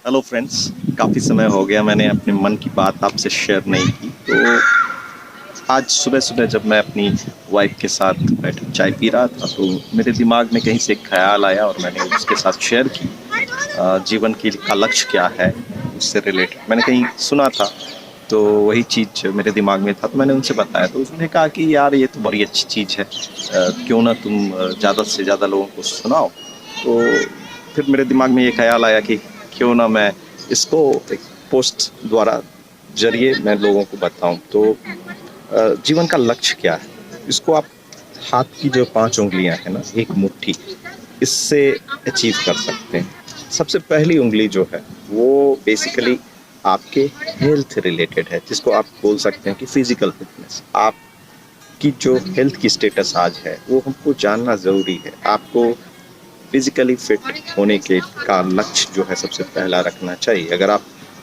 Hello friends. काफ़ी समय हो गया मैंने अपने मन की बात आपसे शेयर नहीं की, तो आज सुबह सुबह जब मैं अपनी वाइफ के साथ बैठ चाय पी रहा था तो मेरे दिमाग में कहीं से एक ख्याल आया और मैंने उसके साथ शेयर की। जीवन की का लक्ष्य क्या है, उससे रिलेटेड मैंने कहीं सुना था, तो वही चीज़ मेरे दिमाग में था, तो मैंने उनसे बताया। तो उसने कहा कि यार ये तो बड़ी अच्छी चीज़ है, क्यों ना तुम ज़्यादा से ज़्यादा लोगों को सुनाओ। तो फिर मेरे दिमाग में ये ख्याल आया कि क्यों ना मैं इसको एक पोस्ट द्वारा जरिए मैं लोगों को बताऊं। तो जीवन का लक्ष्य क्या है, इसको आप हाथ की जो 5 उँगलियां हैं ना, एक मुट्ठी, इससे अचीव कर सकते हैं। सबसे पहली उंगली जो है वो बेसिकली आपके हेल्थ रिलेटेड है, जिसको आप बोल सकते हैं कि फिजिकल फिटनेस। आपकी जो हेल्थ की स्टेटस आज है वो हमको जानना ज़रूरी है। आपको फिजिकली फिट होने के का लक्ष्य जो है सबसे पहला रखना चाहिए। अगर आप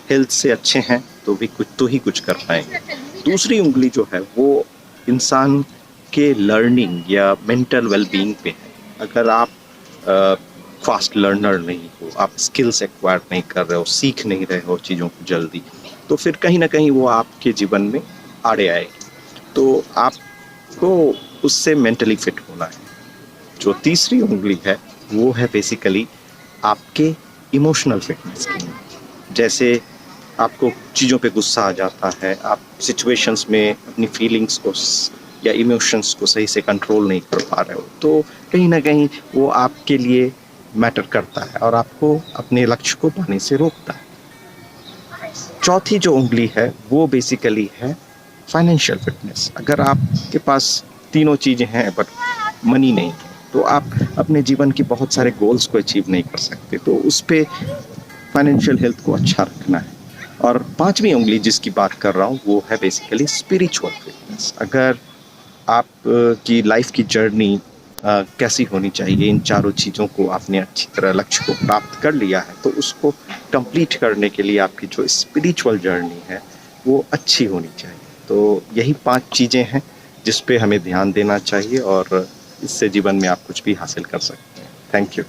हेल्थ से अच्छे हैं तो भी कुछ तो ही कुछ कर पाएंगे। दूसरी उंगली जो है वो इंसान के लर्निंग या मेंटल वेलबींग पे है। अगर आप फास्ट लर्नर नहीं हो, आप स्किल्स एक्वायर नहीं कर रहे हो, सीख नहीं रहे हो चीज़ों को जल्दी, तो फिर कहीं ना कहीं वो आपके जीवन में आड़े आएगी। तो आपको उससे मेंटली फिट होना है। जो तीसरी उंगली है वो है बेसिकली आपके इमोशनल फिटनेस की। जैसे आपको चीज़ों पे गुस्सा आ जाता है, आप सिचुएशंस में अपनी फीलिंग्स को या इमोशंस को सही से कंट्रोल नहीं कर पा रहे हो, तो कहीं ना कहीं वो आपके लिए मैटर करता है और आपको अपने लक्ष्य को पाने से रोकता है। चौथी जो उंगली है वो बेसिकली है फाइनेंशियल फिटनेस। अगर आपके पास तीनों चीज़ें हैं बट मनी नहीं है, तो आप अपने जीवन के बहुत सारे गोल्स को अचीव नहीं कर सकते। तो उस पे फाइनेंशियल हेल्थ को अच्छा रखना है। और पांचवी उंगली जिसकी बात कर रहा हूँ वो है बेसिकली स्पिरिचुअल फिटनेस। अगर आप की लाइफ की जर्नी कैसी होनी चाहिए, इन चारों चीज़ों को आपने अच्छी तरह लक्ष्य को प्राप्त कर लिया है, तो उसको कंप्लीट करने के लिए आपकी जो स्पिरिचुअल जर्नी है वो अच्छी होनी चाहिए। तो यही 5 चीज़ें हैं जिस पे हमें ध्यान देना चाहिए और इससे जीवन में आप कुछ भी हासिल कर सकते हैं। Thank you.